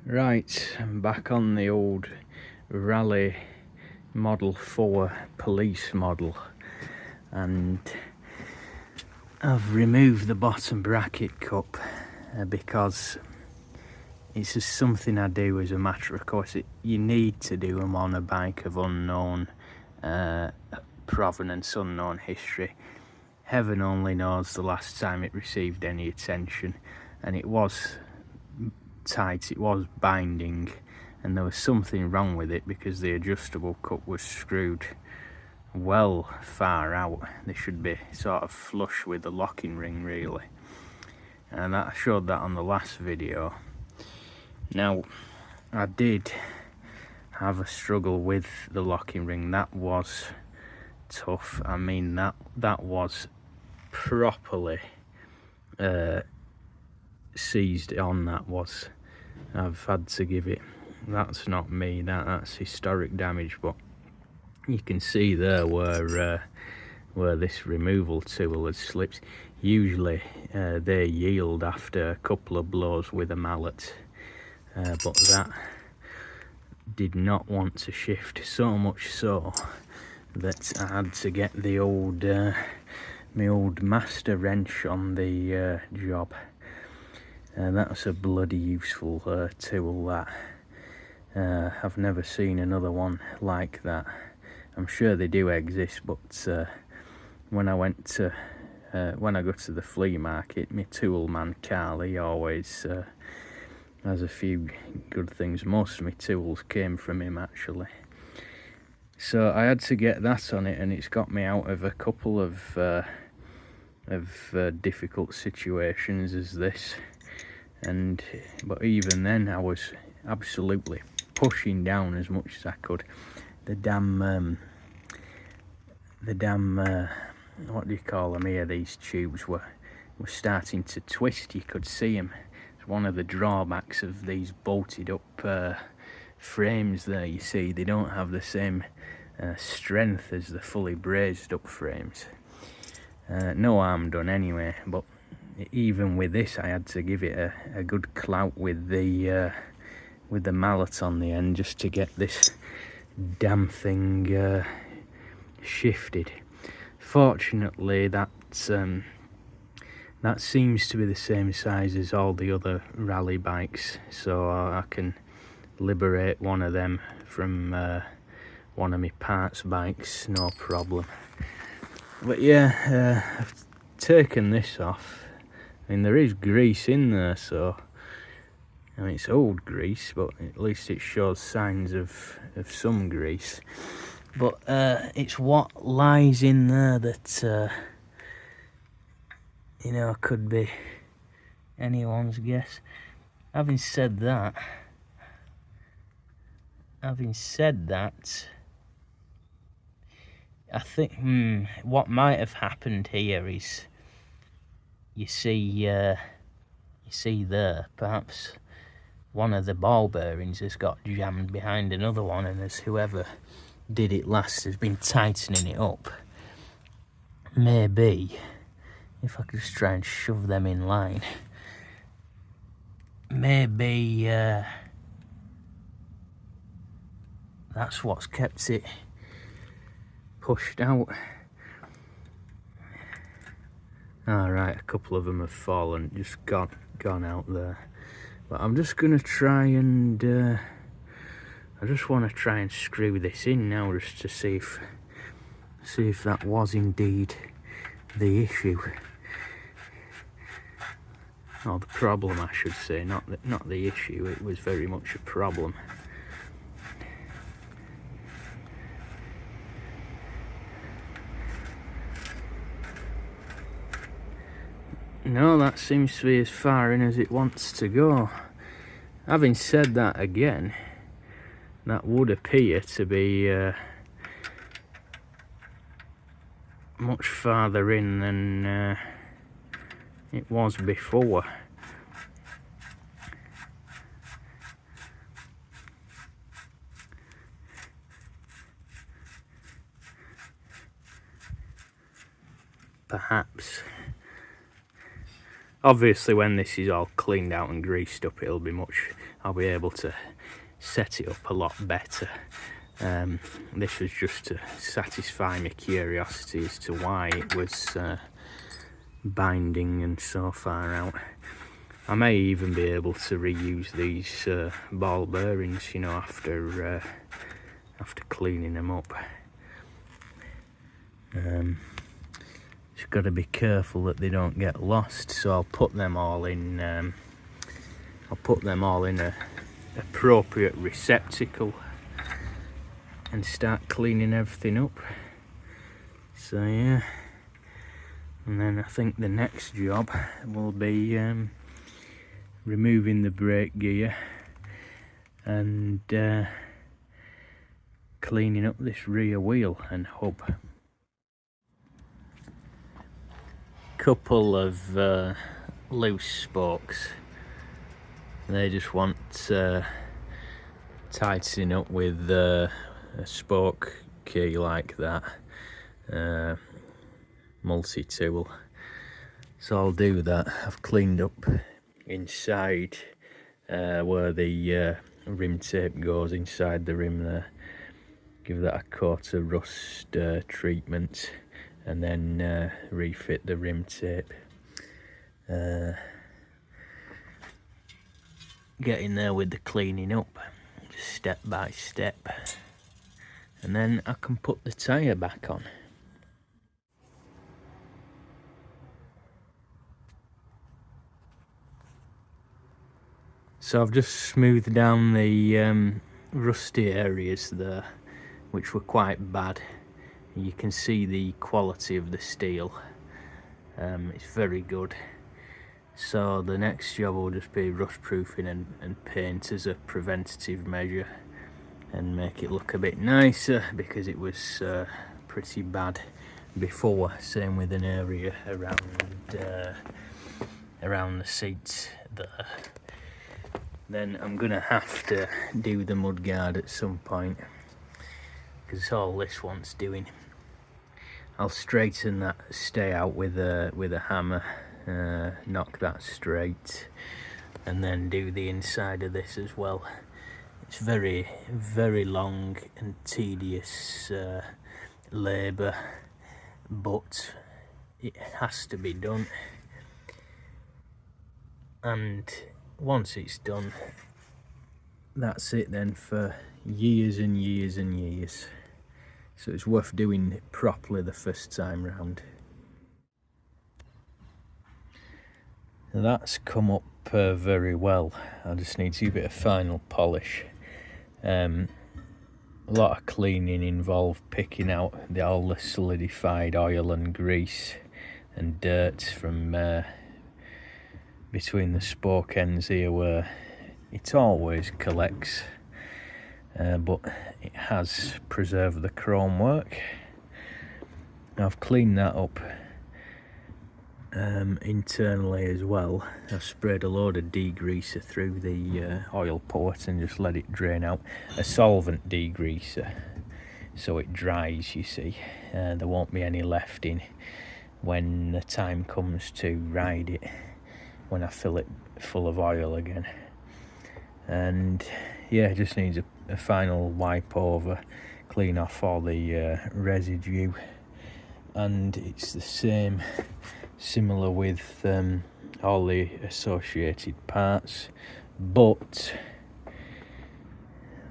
Right, I'm back on the old Raleigh Model 4 Police Model, and I've removed the bottom bracket cup because it's just something I do as a matter of course. You need to do them on a bike of unknown provenance, unknown history. Heaven only knows the last time it received any attention, and it was tight, it was binding, and there was something wrong with it because the adjustable cup was screwed well far out. They should be sort of flush with the locking ring really, and I showed that on the last video. Now I did have a struggle with the locking ring. That was tough. I mean that was properly seized on. That was, I've had to give it, that's not me, that's historic damage, but you can see there where this removal tool has slipped. Usually they yield after a couple of blows with a mallet, but that did not want to shift, so much so that I had to get the old my old master wrench on the job. That's a bloody useful tool, that. I've never seen another one like that. I'm sure they do exist, but when I go to the flea market, my tool man Carl, he always has a few good things. Most of my tools came from him actually. So I had to get that on it, and it's got me out of a couple of difficult situations as this. But even then I was absolutely pushing down as much as I could. The damn what do you call them here, these tubes were starting to twist. You could see them. It's one of the drawbacks of these bolted up frames there. You see, they don't have the same strength as the fully brazed up frames. No harm done anyway, but even with this I had to give it a good clout with the mallet on the end, just to get this damn thing shifted. Fortunately that seems to be the same size as all the other Raleigh bikes, so I can liberate one of them from one of my parts bikes, no problem. But yeah, I've taken this off. I mean, there is grease in there, so I mean, it's old grease, but at least it shows signs of some grease. But it's what lies in there that you know, could be anyone's guess. Having said that, I think what might have happened here is, you see there, perhaps one of the ball bearings has got jammed behind another one, and as whoever did it last has been tightening it up. Maybe if I could just try and shove them in line, maybe that's what's kept it pushed out. Alright, a couple of them have fallen, just gone out there. But I'm just gonna try and I just want to try and screw this in now, just to see if that was indeed the issue, or the problem I should say, not the issue. It was very much a problem. No, that seems to be as far in as it wants to go. Having said that, again, that would appear to be much farther in than it was before. Perhaps. Obviously when this is all cleaned out and greased up, I'll be able to set it up a lot better. This was just to satisfy my curiosity as to why it was binding and so far out. I may even be able to reuse these ball bearings, you know, after cleaning them up. Just got to be careful that they don't get lost, so I'll put them all in a appropriate receptacle and start cleaning everything up. So yeah, and then I think the next job will be removing the brake gear and cleaning up this rear wheel and hub. Couple of loose spokes, they just want tightening up with a spoke key like that, multi-tool. So I'll do that. I've cleaned up inside where the rim tape goes inside the rim there. Give that a coat of rust treatment and then refit the rim tape. Get in there with the cleaning up, just step by step, and then I can put the tyre back on. So I've just smoothed down the rusty areas there, which were quite bad. You can see the quality of the steel. It's very good. So the next job will just be rust proofing and paint as a preventative measure and make it look a bit nicer, because it was pretty bad before. Same with an area around the seats there. Then I'm gonna have to do the mudguard at some point, because it's all this wants doing. I'll straighten that stay out with a hammer, knock that straight, and then do the inside of this as well. It's very, very long and tedious labour, but it has to be done. And once it's done, that's it then for years and years and years. So it's worth doing it properly the first time round. That's come up very well. I just need to do a bit of final polish. A lot of cleaning involved picking out all the solidified oil and grease and dirt from between the spoke ends here, where it always collects, but it has preserved the chrome work. I've cleaned that up internally as well. I've sprayed a load of degreaser through the oil port and just let it drain out. A solvent degreaser, so it dries, you see. There won't be any left in when the time comes to ride it, when I fill it full of oil again. And yeah, it just needs a final wipe over, clean off all the residue, and it's the same, similar with all the associated parts. But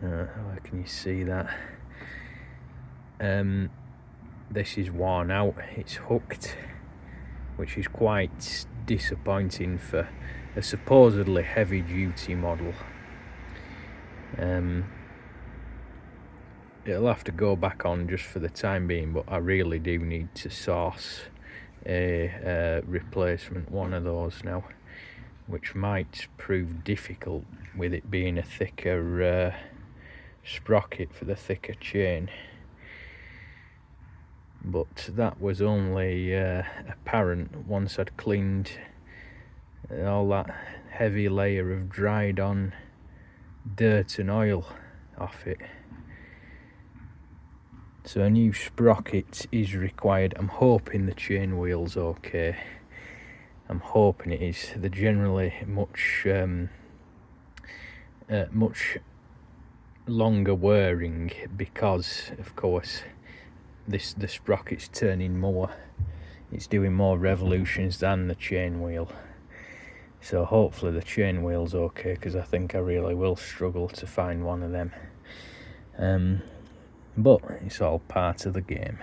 where can you see that? This is worn out, it's hooked, which is quite disappointing for a supposedly heavy duty model. It'll have to go back on just for the time being, but I really do need to source a replacement one of those now, which might prove difficult with it being a thicker sprocket for the thicker chain. But that was only apparent once I'd cleaned all that heavy layer of dried on dirt and oil off it. So a new sprocket is required. I'm hoping the chain wheel's okay. I'm hoping it is. They're generally much much longer wearing, because of course the sprocket's turning more, it's doing more revolutions than the chain wheel. So hopefully the chain wheel's okay, because I think I really will struggle to find one of them. But it's all part of the game.